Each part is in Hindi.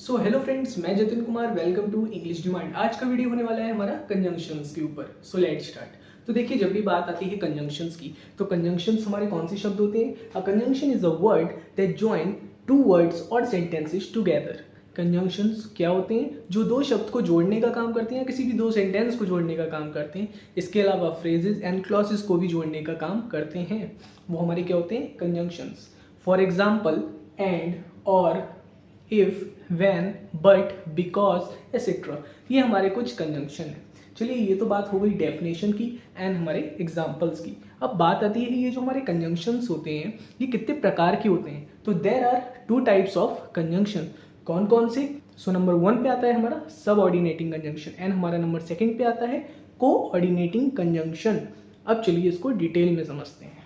सो हेलो फ्रेंड्स, मैं Jatin Kumar. Welcome to English demand. आज का वीडियो होने वाला है हमारा कंजंक्शंस के ऊपर। So let's start. तो देखिए, जब भी बात आती है कंजंक्शंस की, तो कंजंक्शंस हमारे कौन से शब्द होते हैं? A conjunction is a word that join two words और सेंटेंसेस टुगेदर। कंजंक्शंस क्या होते हैं? जो दो शब्द को जोड़ने का काम करते हैं, किसी भी दो सेंटेंस को जोड़ने का काम करते हैं। इसके अलावा फ्रेजेस एंड क्लॉजेस को भी जोड़ने का काम करते हैं। वो हमारे क्या होते हैं? कंजंक्शंस। फॉर एग्जाम्पल, एंड, और, if, when, but, because etcetera, ये हमारे कुछ कंजंक्शन है। चलिए, ये तो बात हो गई डेफिनेशन की एंड हमारे एग्जाम्पल्स की। अब बात आती है कि ये जो हमारे कंजंक्शंस होते हैं, ये कितने प्रकार के होते हैं। तो there are two types of conjunction. कौन कौन से? सो नंबर 1 पे आता है हमारा सबऑर्डिनेटिंग कंजंक्शन एंड हमारा नंबर 2 पे आता है कोऑर्डिनेटिंग कंजंक्शन। अब चलिए इसको डिटेल में समझते हैं।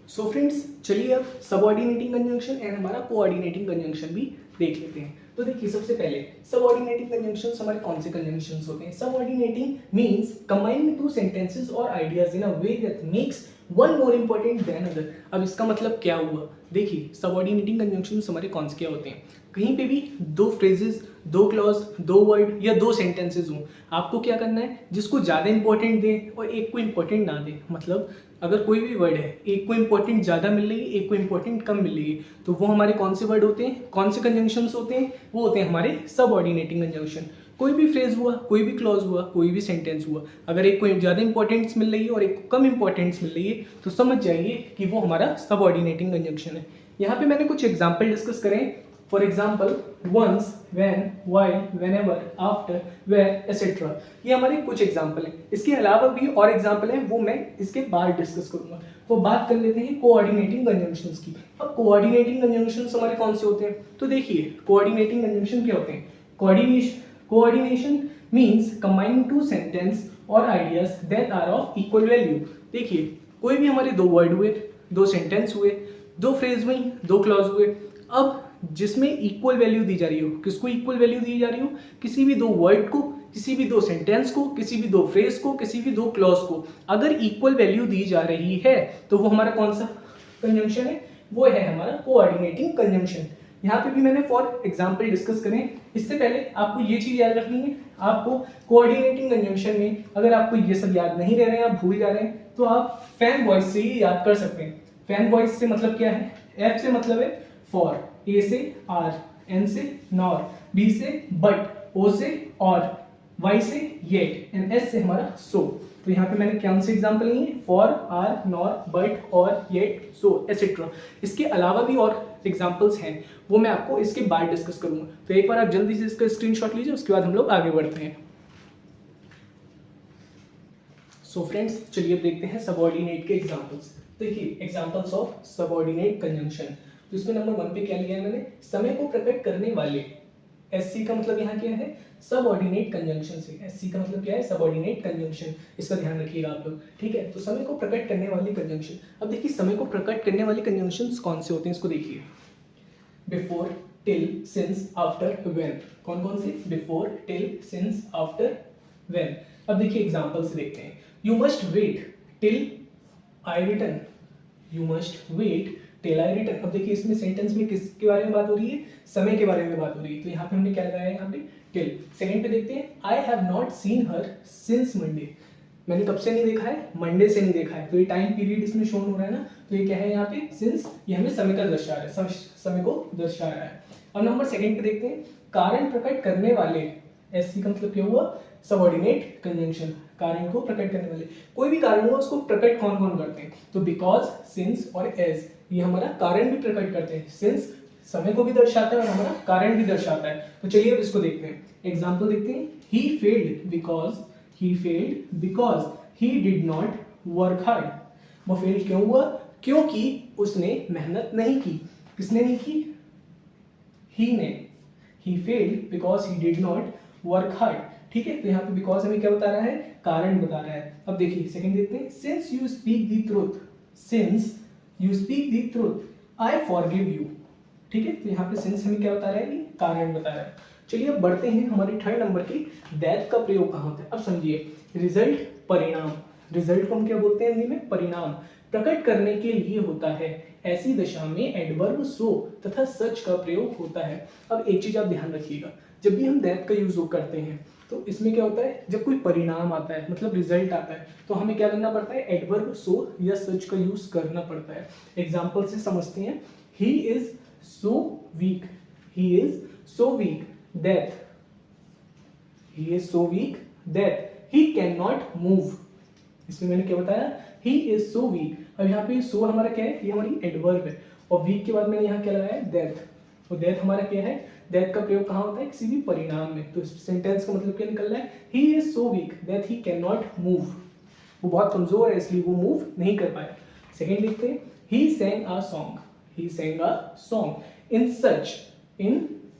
सो फ्रेंड्स, चलिए अब सबऑर्डिनेटिंग कंजंक्शन एंड हमारा कोऑर्डिनेटिंग कंजंक्शन भी देख लेते हैं। तो देखिए, सबसे पहले सबऑर्डिनेटिंग कंजंक्शंस हमारे कौन से कंजंक्शंस होते हैं? Subordinating means combining two sentences और ideas in a way that makes one more important than other. अब इसका मतलब क्या हुआ? देखिए, सबऑर्डिनेटिंग कंजंक्शंस हमारे कौन से क्या होते हैं? कहीं पे भी दो फ्रेजेस, दो क्लॉज, दो वर्ड या दो सेंटेंसेस हों, आपको क्या करना है? जिसको ज़्यादा इंपॉर्टेंट दे और एक को इंपॉर्टेंट ना दे। मतलब अगर कोई भी वर्ड है, एक को इंपॉर्टेंट ज़्यादा मिल रही है, एक को इंपॉर्टेंट कम मिल रही है, तो वो हमारे कौन से वर्ड होते हैं? कौन से कंजंक्शंस होते हैं? वो होते हैं हमारे सबऑर्डिनेटिंग कंजंक्शन। कोई भी फ्रेज हुआ, कोई भी क्लॉज हुआ, कोई भी सेंटेंस हुआ, अगर एक को ज़्यादा इंपॉर्टेंस मिल रही है और एक को कम इंपॉर्टेंस मिल रही है, तो समझ जाइए कि वो हमारा सबऑर्डिनेटिंग कंजंक्शन है। यहाँ पे मैंने कुछ एग्जाम्पल डिस्कस करें। For example, once, when, while, whenever, after, where, etcetera, ये हमारे कुछ एग्जाम्पल हैं। इसके अलावा भी और एग्जाम्पल हैं, वो मैं इसके बाद डिस्कस करूंगा। तो बात कर लेते हैं कोऑर्डिनेटिंग कंजंक्शंस की। अब कोऑर्डिनेटिंग कंजंक्शंस हमारे कौन से होते हैं? तो देखिए, कोऑर्डिनेटिंग कंजंक्शन क्या होते हैं? Coordination means combining two sentence और ideas that are of equal value. देखिए, कोई भी हमारे दो वर्ड हुए, दो सेंटेंस हुए, दो फ्रेज हुई, दो क्लॉज हुए। अब जिसमें इक्वल वैल्यू दी जा रही हो, किसको इक्वल वैल्यू दी जा रही हो? किसी भी दो वर्ड को, किसी भी दो सेंटेंस को, किसी भी दो फ्रेज को, किसी भी दो क्लॉज को अगर इक्वल वैल्यू दी जा रही है, तो वो हमारा कौन सा कंजंक्शन है? वो है हमारा कोऑर्डिनेटिंग कंजंक्शन। यहाँ पे भी मैंने फॉर एग्जाम्पल डिस्कस करें। इससे पहले आपको ये चीज याद रखनी है, आपको कोऑर्डिनेटिंग कंजंक्शन में अगर आपको ये सब याद नहीं रह रहे हैं, आप भूल जा रहे हैं, तो आप फैन वॉइस से ही याद कर सकते हैं। फैन वॉइस से मतलब क्या है? एफ से मतलब है फॉर, ए से आर, एन से नॉर, बी से बट, ओ से और, वाई से येट एंड एस से हमारा सो। तो यहाँ पे मैंने कौन से एग्जाम्पल लिए? फॉर, आर, नॉर, बट, और, येट, सो, एटसेट्रा। इसके अलावा भी और एग्जाम्पल्स हैं, वो मैं आपको इसके बाद डिस्कस करूंगा। तो एक बार आप जल्दी से इसका स्क्रीनशॉट लीजिए, उसके बाद हम लोग आगे बढ़ते हैं। सो फ्रेंड्स, चलिए देखते हैं सबऑर्डिनेट के एग्जाम्पल्स। देखिए, एग्जाम्पल्स ऑफ सबऑर्डिनेट कंजंक्शन। तो इसमें नंबर 1 पे क्या लिया है मैंने? समय को प्रकट करने वाले। एससी का मतलब यहाँ क्या है? सबऑर्डिनेट कंजंक्शन से। एससी का मतलब क्या है? Subordinate conjunction. इसका ध्यान रखिएगा आप लोग, ठीक है? तो समय को प्रकट करने वाली कंजंक्शन। अब देखिए, समय को प्रकट करने वाली कंजंक्शंस कौन से होते हैं, इसको देखिए। Before, till, since, after, when. कौन कौन से? Before, till, since, after, when. अब देखिए एग्जांपल से देखते हैं। You must wait till I return. You must wait till I return. अब देखिए, इसमें सेंटेंस में किसके बारे में बात हो रही है? समय के बारे में बात हो रही है। तो यहाँ पे हमने क्या लगाया है? यहाँ पे टिल। सेकंड पे देखते हैं, I have not seen her since Monday. मैंने कब से नहीं देखा है? मंडे से नहीं देखा है। तो ये टाइम पीरियड इसमें शोन हो रहा है ना, तो ये क्या है यहाँ पे? सिंस। ये हमें समय का दर्शा रहा है, समय को दर्शा रहा है। अब नंबर 2 पे देखते हैं, कारण प्रकट करने वाले। एससी का मतलब क्या हुआ? Subordinate conjunction. कारण को प्रकट करने वाले, कोई भी कारण हुआ उसको प्रकट कौन कौन करते हैं? तो बिकॉज, सिंस और एज, ये हमारा कारण भी प्रकट करते हैं। सिंस समय को भी दर्शाता है और हमारा कारण भी दर्शाता है। तो चलिए अब इसको देखते हैं। एग्जाम्पल देखते हैं। He failed because he did not work hard. वो फेल क्यों हुआ? क्योंकि उसने मेहनत नहीं की। किसने नहीं की? ही ने। He failed because he did not work hard. ठीक है, तो यहाँ पे बिकॉज हमें क्या बता रहा है? कारण बता रहा है। अब देखिए सेकंड देखते हैं। Since you speak the truth I forgive you. ठीक है, तो यहाँ पे सिंस हमें क्या बता रहा है? कारण बता रहा है। चलिए अब बढ़ते हैं हमारे थर्ड नंबर की। दैट का प्रयोग कहाँ होता है? अब समझिए, रिजल्ट, परिणाम। रिजल्ट को हम क्या बोलते हैं हिंदी में? परिणाम। प्रकट करने के लिए होता है। ऐसी दशा में एडवर्ब सो तथा सच का प्रयोग होता है। अब एक चीज आप ध्यान रखिएगा, जब भी हम दैट का यूज करते हैं तो इसमें क्या होता है, जब कोई परिणाम आता है मतलब रिजल्ट आता है तो हमें क्या करना पड़ता है, एडवर्ब सो या सच का यूज करना पड़ता है। एग्जाम्पल से समझते हैं, he is so weak, he is so weak that, he is so weak that he can not move. इसमें मैंने क्या बताया, ही इज सो वीक। अब यहाँ पे सो हमारा क्या है, ये हमारी एडवर्ब है और वीक के बाद मैंने यहाँ क्या लगाया है, दैट। तो दैट हमारा क्या है, दैट का प्रयोग कहाँ होता है, किसी भी परिणाम में। तो इस सेंटेंस का मतलब क्या निकल रहा है, he is so weak that he can not move. वो बहुत कमजोर है इसलिए वो मूव नहीं कर पाया। सेकेंड देखते हैं, he sang a song, he sang a song in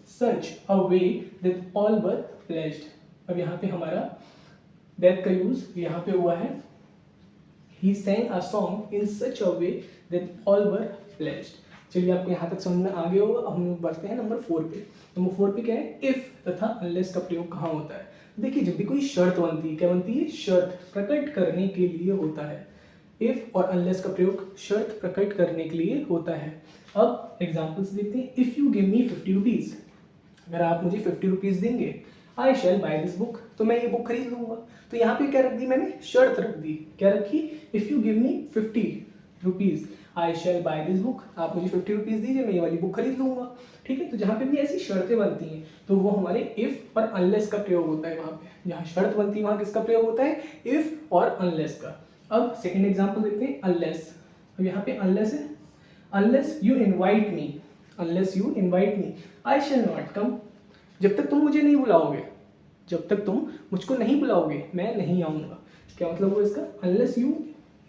such a way that all were pleased. अब यहाँ पे हमारा दैट का यूज यहाँ पे हुआ है, he sang a song in such a way that all were pleased। चलिए आपको यहाँ तक समझ में आ गया होगा। अब हम बढ़ते हैं नंबर 4 पे। नंबर 4 पे क्या है, इफ तथा अनलेस का प्रयोग कहाँ होता है। देखिए जब भी कोई शर्त बनती है, क्या बनती है, शर्त प्रकट करने के लिए होता है। इफ और अनलेस का प्रयोग शर्त प्रकट करने के लिए होता है। अब एग्जाम्पल्स देखते हैं, if you give me 50 rupees, अगर आप मुझे 50 रुपीज देंगे, आई शैल बाय दिस बुक, तो मैं ये बुक खरीद लूंगा। तो यहाँ पे क्या रख दी मैंने, शर्त रख दी। क्या रखी, if you give me 50 rupees I shall buy this book, आप मुझे 50 रुपीज दीजिए, मैं ये वाली बुक खरीद लूंगा। ठीक है, तो जहाँ पे भी ऐसी शर्तें बनती हैं तो वो हमारे इफ और अनलेस का प्रयोग होता है। वहाँ पे जहाँ शर्त बनती है वहाँ किसका प्रयोग होता है, इफ और अनलेस का। अब सेकेंड एग्जाम्पल देखते हैं, अनलेस। अब यहाँ पे अनलेस है, unless you invite me, unless you invite me I shall not come. जब तक तुम मुझे नहीं बुलाओगे, जब तक तुम मुझको नहीं बुलाओगे मैं नहीं आऊँगा। क्या मतलब हुआ इसका, अनलेस यू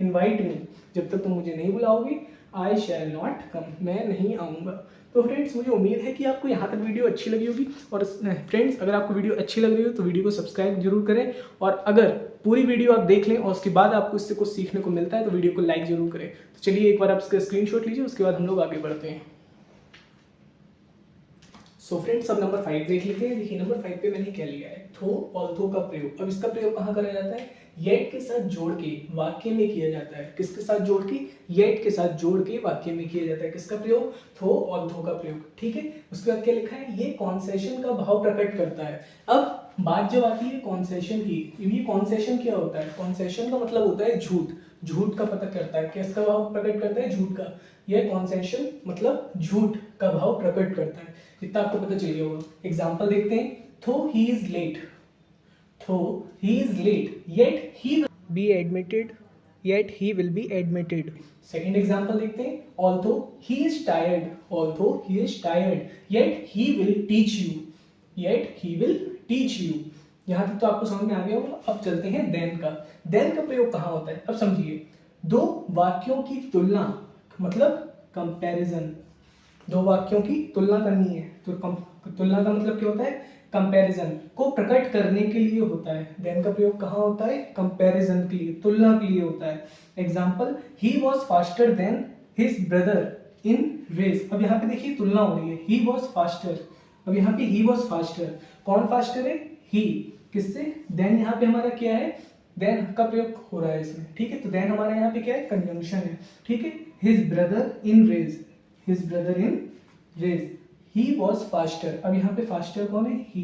इनवाइट मी, जब तक तुम मुझे नहीं बुलाओगे, आई शैल नॉट कम, मैं नहीं आऊँगा। तो फ्रेंड्स मुझे उम्मीद है कि आपको यहाँ तक वीडियो अच्छी लगी होगी। और फ्रेंड्स अगर आपको वीडियो अच्छी लग रही हो तो वीडियो को सब्सक्राइब जरूर करें, और अगर पूरी वीडियो आप देख लें और उसके बाद आपको इससे कुछ सीखने को मिलता है तो वीडियो को लाइक जरूर करें। तो चलिए एक बार आप इसका स्क्रीनशॉट लीजिए, उसके बाद हम लोग आगे बढ़ते हैं। सो फ्रेंड्स अब नंबर 5 देख लेते हैं। देखिए नंबर 5 पे मैंने क्या लिया है, थो ऑल्थो का प्रयोग। अब इसका प्रयोग कहाँ करा जाता है, येट के साथ जोड़ के वाक्य में किया जाता है। किसके साथ जोड़ के, येट के साथ जोड़ के वाक्य में किया जाता है। किसका प्रयोग, थो ऑल्थो का प्रयोग। ठीक है, उसके बाद क्या लिखा है, ये कॉन्सेशन का भाव प्रकट करता है। अब बात जब आती है कॉन्सेशन की, ये कॉन्सेशन क्या होता है, कॉन्सेशन का मतलब होता है झूठ, झूठ का पता करता है। किसका भाव प्रकट करता है, झूठ का। यह कॉन्सेशन मतलब झूठ का भाव प्रकट करता है, इतना आपको पता चलिए होगा। एग्जाम्पल देखते हैं, थो he is late, though he is late yet he will be admitted, yet he will be admitted. Second example देखते हैं, although he is tired, although he is tired yet he will teach you, yet he will teach you. यहाँ तक तो आपको समझ में आ गया होगा। अब चलते हैं देन का। देन का प्रयोग कहाँ होता है, अब समझिए, दो वाक्यों की तुलना मतलब कंपैरिजन, दो वाक्यों की तुलना करनी है तो तुलना का मतलब क्या होता है, कंपैरिजन को प्रकट करने के लिए होता है। देन का प्रयोग कहाँ होता है, कंपैरिजन के लिए, तुलना के लिए होता है। Example, he was faster than his brother in race. अब यहाँ पे देखिए तुलना हो रही है, ही वॉज फास्टर। अब यहाँ पे ही वॉज फास्टर, कौन फास्टर है, ही, किससे, देन यहाँ पे हमारा क्या है, देन का प्रयोग हो रहा है इसमें। ठीक है, तो देन हमारा यहाँ पे क्या है, कंजंक्शन है। ठीक है, his brother in race, his brother in race, he was faster. अब यहाँ पे फास्टर कौन है, ही,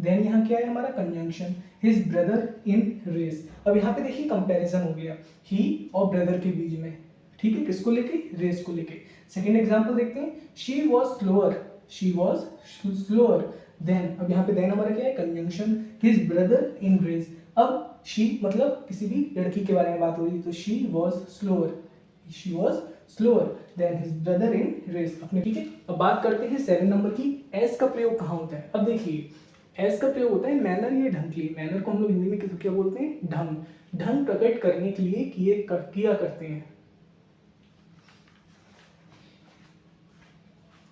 देन यहाँ क्या है हमारा conjunction, his brother in race. अब यहाँ पे देखिए कंपैरिजन हो गया ही और ब्रदर के बीच में। ठीक है, किसको लेके, रेस को लेके। सेकेंड एग्जाम्पल देखते हैं, she was slower, she was slower than. अब यहाँ पे देन हमारा क्या है, conjunction, his brother in race. अब शी मतलब किसी भी लड़की के बारे में बात हो रही है तो she was slower, she was slower than his brother in race अपने। ठीक है, अब बात करते हैं 7 नंबर की, एस का प्रयोग कहाँ होता है। अब देखिए एस का प्रयोग होता है मैनर या ढंग के लिए। मैनर को हम लोग हिंदी में क्या बोलते हैं, ढंग, ढंग प्रकट करने के लिए किया करते हैं।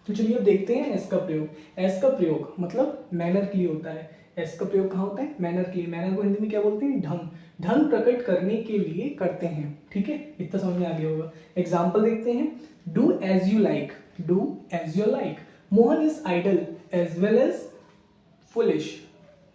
तो चलिए अब देखते हैं एस का प्रयोग। एस का प्रयोग मतलब मैनर के लिए होता है। एस का प्रयोग कहाँ होता है, मैनर के लिए। मैनर को हिंदी में क्या बोलते हैं, ढंग, ढंग प्रकट करने के लिए करते हैं। ठीक है, इतना समझ में आ गया होगा। एग्जाम्पल देखते हैं, do as you like, do as you like, Mohan is idle as well as foolish,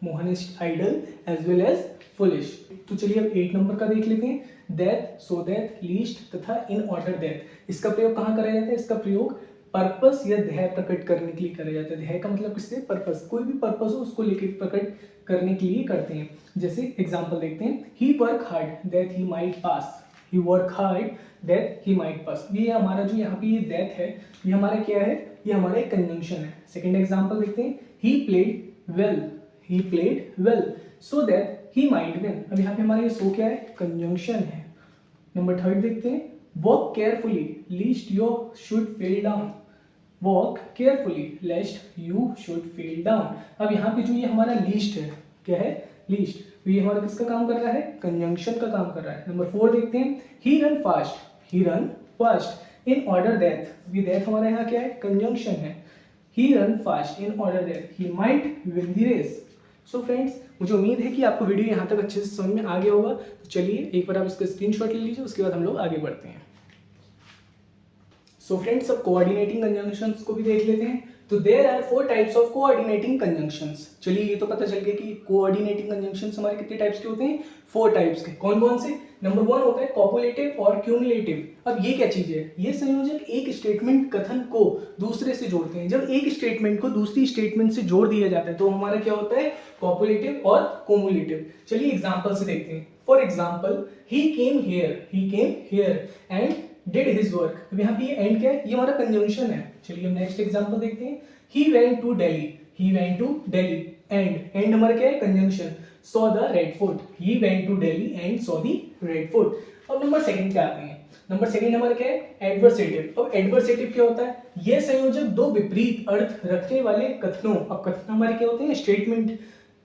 Mohan is idle as well as foolish. तो चलिए अब 8 नंबर का देख लेते हैं, दैट, सो दैट, लीस्ट तथा इन ऑर्डर दैट। इसका प्रयोग कहाँ करा जाता है? इसका प्रयोग पर्पस या ध्येय प्रकट करने के लिए करा जाता है। ध्येय का मतलब किससे? पर्पस। कोई भी पर्पस हो उसको लेकर प्रकट करने के लिए करते हैं। जैसे एग्जांपल देखते हैं, he work hard that he might pass, he work hard that he might pass. ये हमारा जो यहाँ पे ये दैट है, ये हमारा क्या है? ये हमारा एक कंजंक्शन है। सेकंड एग्जांपल देखते हैं, he played well, he played well so that he might win. अब यहाँ पे हमारा ये सो क्या है? कंजंक्शन है। नंबर 3 देखते हैं, walk carefully least you should fell down, walk carefully लेस्ट you should fell down. अब यहाँ पे जो ये हमारा लीस्ट है, क्या है? लीस्ट। तो ये हमारा किसका काम कर रहा है? कंजंक्शन का काम कर रहा है। नंबर 4 देखते हैं, he run fast, he run fast in order that. ये दैट हमारा यहाँ क्या है? कंजंक्शन है। He run fast in order that he might win the race. So friends, मुझे उम्मीद है कि आपको वीडियो यहाँ तक अच्छे से समझ में आ गया होगा। तो चलिए एक बार आप इसका स्क्रीनशॉट ले लीजिए, उसके बाद हम लोग आगे बढ़ते हैं। सो फ्रेंड्स, अब कोऑर्डिनेटिंग कंजंक्शंस को भी देख लेते हैं। तो there are 4 types of coordinating conjunctions. चलिए ये तो पता चल गया कि कोऑर्डिनेटिंग कंजंक्शंस हमारे कितने टाइप्स के होते हैं? 4 टाइप्स के। कौन कौन से? नंबर 1 होता है कॉपुलेटिव और क्यूमुलेटिव। अब ये क्या चीज है? ये संयोजक एक स्टेटमेंट कथन को दूसरे से जोड़ते हैं। जब एक स्टेटमेंट को दूसरी स्टेटमेंट से जोड़ दिया जाता है तो हमारा क्या होता है? कॉपुलेटिव और क्यूमुलेटिव। चलिए एग्जांपल से देखते हैं। For example, he came here and did his work. अब यहाँ पे ये एंड क्या है? ये हमारा कंजंक्शन है। चलिए हम नेक्स्ट एग्जांपल देखते हैं, he went to Delhi and हमारा क्या है? Conjunction. Saw the Red Fort, he went to Delhi and saw the Red Fort. अब नंबर 2 पे आते हैं। नंबर 2 हमारा क्या है? एडवर्सेटिव। अब एडवर्सेटिव क्या होता है? ये संयोजक दो विपरीत अर्थ रखने वाले कथनों, अब कथन हमारे क्या होते हैं? स्टेटमेंट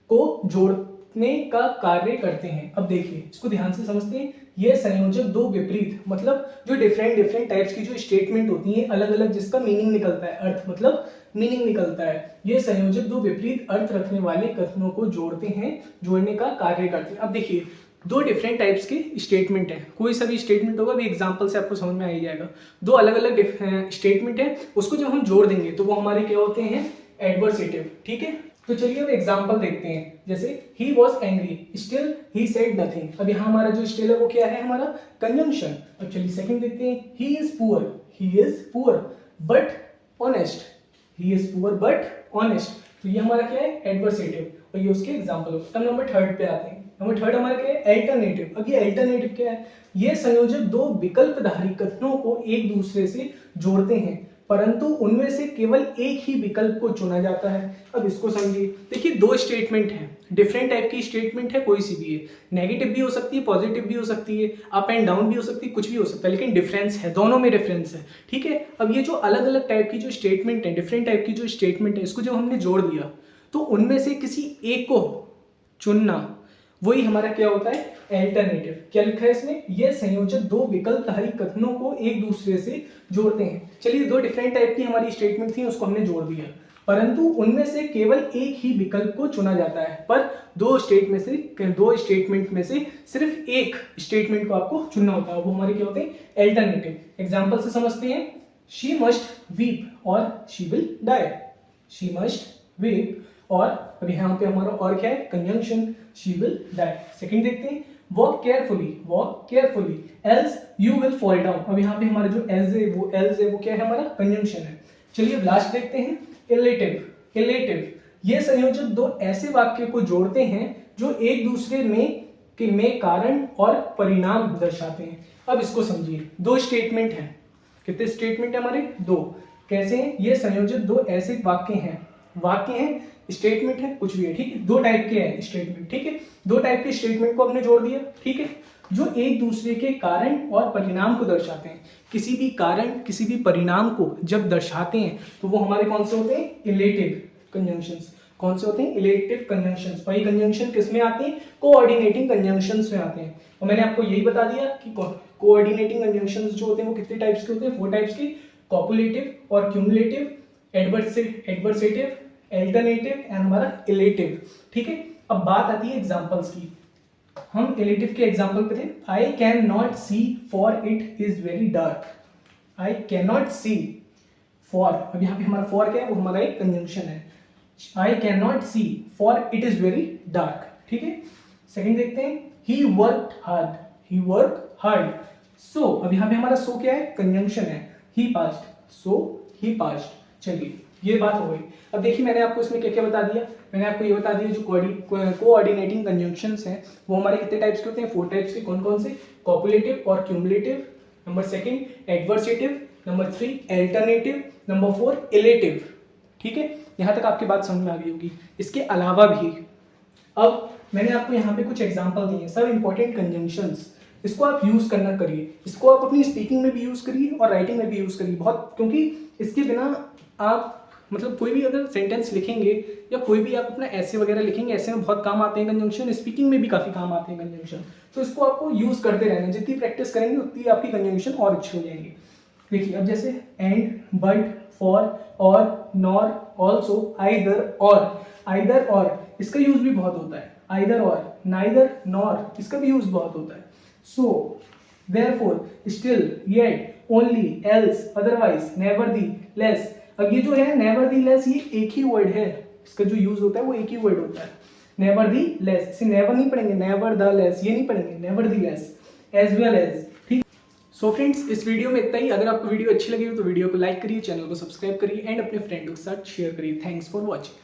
को जोड़ने का कार्य करते हैं। अब देखिए इसको ध्यान से समझते हैं। ये संयोजक दो विपरीत मतलब जो डिफरेंट टाइप्स की जो स्टेटमेंट होती है अलग अलग, जिसका मीनिंग निकलता है, अर्थ मतलब मीनिंग निकलता है। ये संयोजक दो विपरीत अर्थ रखने वाले कथनों को जोड़ते हैं, जोड़ने का कार्य करते हैं। अब देखिए 2 डिफरेंट टाइप्स के स्टेटमेंट है। कोई सा भी स्टेटमेंट होगा, अभी एग्जांपल से आपको समझ में आ ही जाएगा। 2 अलग अलग स्टेटमेंट है, उसको जब हम जोड़ देंगे तो वो हमारे क्या होते हैं? एडवर्सेटिव। ठीक है, तो चलिए अब एग्जांपल देखते हैं। जैसे he was angry still he said nothing. अब यहाँ हमारा जो स्टिल है वो क्या है? हमारा कंजंक्शन। अब चलिए सेकंड देखते हैं, he is poor but honest, he is poor but honest. तो ये हमारा क्या है? एडवर्सेटिव, और ये उसके एग्जांपल हो। अब नंबर 3 पे आते हैं। नंबर 3 हमारा क्या है? अल्टरनेटिव। अब ये अल्टरनेटिव क्या है? ये संयोजक दो विकल्पधारी कथनों को एक दूसरे से जोड़ते हैं, परंतु उनमें से केवल एक ही विकल्प को चुना जाता है। अब इसको समझिए। देखिए 2 स्टेटमेंट हैं, डिफरेंट टाइप की स्टेटमेंट है, कोई सी भी है, नेगेटिव भी हो सकती है, पॉजिटिव भी हो सकती है, अप एंड डाउन भी हो सकती है, कुछ भी हो सकता है, लेकिन डिफरेंस है, दोनों में डिफरेंस है। ठीक है, अब ये जो अलग अलग टाइप की जो स्टेटमेंट है, डिफरेंट टाइप की जो स्टेटमेंट है, इसको जब हमने जोड़ दिया तो उनमें से किसी एक को चुनना, वही हमारा क्या होता है? अल्टरनेटिव। क्या लिखा है इसमें? यह संयोजक दो विकल्पधारी कथनों को एक दूसरे से जोड़ते हैं। चलिए 2 डिफरेंट टाइप की हमारी स्टेटमेंट थी, उसको हमने जोड़ दिया, परंतु उनमें से केवल एक ही विकल्प को चुना जाता है। पर 2 स्टेटमेंट में से सिर्फ एक स्टेटमेंट को आपको चुनना होता है, वो हमारे क्या होते हैं? अल्टरनेटिव। एग्जाम्पल से समझते हैं, शी मस्ट वीप और she will die, she must weep, और अब यहाँ पे हमारा और क्या है? Conjunction, she will die. Second देखते हैं, walk carefully else you will fall down. अब यहाँ पे हमारा जो एल्स है वो क्या है? हमारा कंजंक्शन है। चलिए अब लास्ट देखते हैं, इलेटिव। ये संयोजक दो ऐसे वाक्य को जोड़ते हैं जो एक दूसरे में कारण और परिणाम दर्शाते हैं। अब इसको समझिए। 2 स्टेटमेंट हैं। कितने स्टेटमेंट है हमारे? 2। कैसे हैं? ये संयोजक दो ऐसे वाक्य हैं, स्टेटमेंट है, कुछ भी है। ठीक है, 2 टाइप के हैं स्टेटमेंट। ठीक है, 2 टाइप के स्टेटमेंट को हमने जोड़ दिया। ठीक है, जो एक दूसरे के कारण और परिणाम को दर्शाते हैं। किसी भी कारण, किसी भी परिणाम को जब दर्शाते हैं तो वो हमारे कौन से होते हैं? Illative conjunctions. कौन से होते हैं? Illative conjunctions. वही कंजंक्शन किस में आते हैं? कोऑर्डिनेटिंग कंजंक्शंस में आते हैं। और मैंने आपको यही बता दिया कि कोऑर्डिनेटिंग कंजंक्शंस जो होते हैं वो कितने टाइप्स के होते हैं? 4 टाइप्स के, कॉपुलेटिव और क्यूमुलेटिव, एडवर्सेटिव, अल्टरनेटिव एंड हमारा इलेटिव। ठीक है, अब बात आती है एग्जांपल्स की। हम इलेटिव के एग्जांपल पे थे। I can not see for it is very dark, I can not see for, अब यहाँ पे हमारा फॉर क्या है? वो हमारा एक कंजंक्शन है। I can not see for it is very dark. ठीक है, सेकंड देखते हैं, he worked hard, he work hard. So अब यहाँ पे हमारा सो क्या है, कंजंक्शन है, ही पास्ट, सो ही पास्ट। चलिए ये बात हो गई। अब देखिए मैंने आपको इसमें क्या क्या बता दिया, मैंने आपको ये बता दिया जो कोऑर्डिनेटिंग कंजंक्शंस हैं वो हमारे कितने टाइप्स के होते हैं, 4 टाइप्स के। कौन कौन से, कॉपुलेटिव और cumulative, number second adversative, number 3 alternative, number 4 illative. ठीक है, यहाँ तक आपकी बात समझ में आ गई होगी। इसके अलावा भी अब मैंने आपको यहाँ पे कुछ एग्जांपल दिए हैं, सब इंपॉर्टेंट कंजंक्शंस, इसको आप यूज करना करिए, इसको आप अपनी स्पीकिंग में भी यूज करिए और राइटिंग में भी यूज करिए बहुत, क्योंकि इसके बिना आप मतलब कोई भी अगर सेंटेंस लिखेंगे या कोई भी आप अपना ऐसे वगैरह लिखेंगे, ऐसे में बहुत काम आते हैं कंजंक्शन, स्पीकिंग में भी काफी काम आते हैं कंजंक्शन। तो इसको आपको यूज करते रहना, जितनी प्रैक्टिस करेंगे उतनी आपकी कंजंक्शन और अच्छी हो जाएंगी। देखिए अब जैसे एंड, बट, फॉर, और, नॉर, ऑल्सो, आइदर और इसका यूज भी बहुत होता है, आइदर और, नाइदर, नॉर इसका भी यूज बहुत होता है। So, therefore, still, yet, only, else, otherwise, nevertheless. अब ये जो है नेवरदीलेस, ये एक ही वर्ड है, इसका जो यूज होता है वो एक ही वर्ड होता है, नेवरदीलेस। इसे नेवर नहीं पढ़ेंगे, नेवरदलेस ये नहीं पढ़ेंगे, नेवरदीलेस, एज वेल एज। ठीक। सो फ्रेंड्स इस वीडियो में इतना ही। अगर आपको वीडियो अच्छी लगी हो तो वीडियो को लाइक करिए, चैनल को सब्सक्राइब करिए एंड अपने फ्रेंडों के साथ शेयर करिए। Thanks for watching.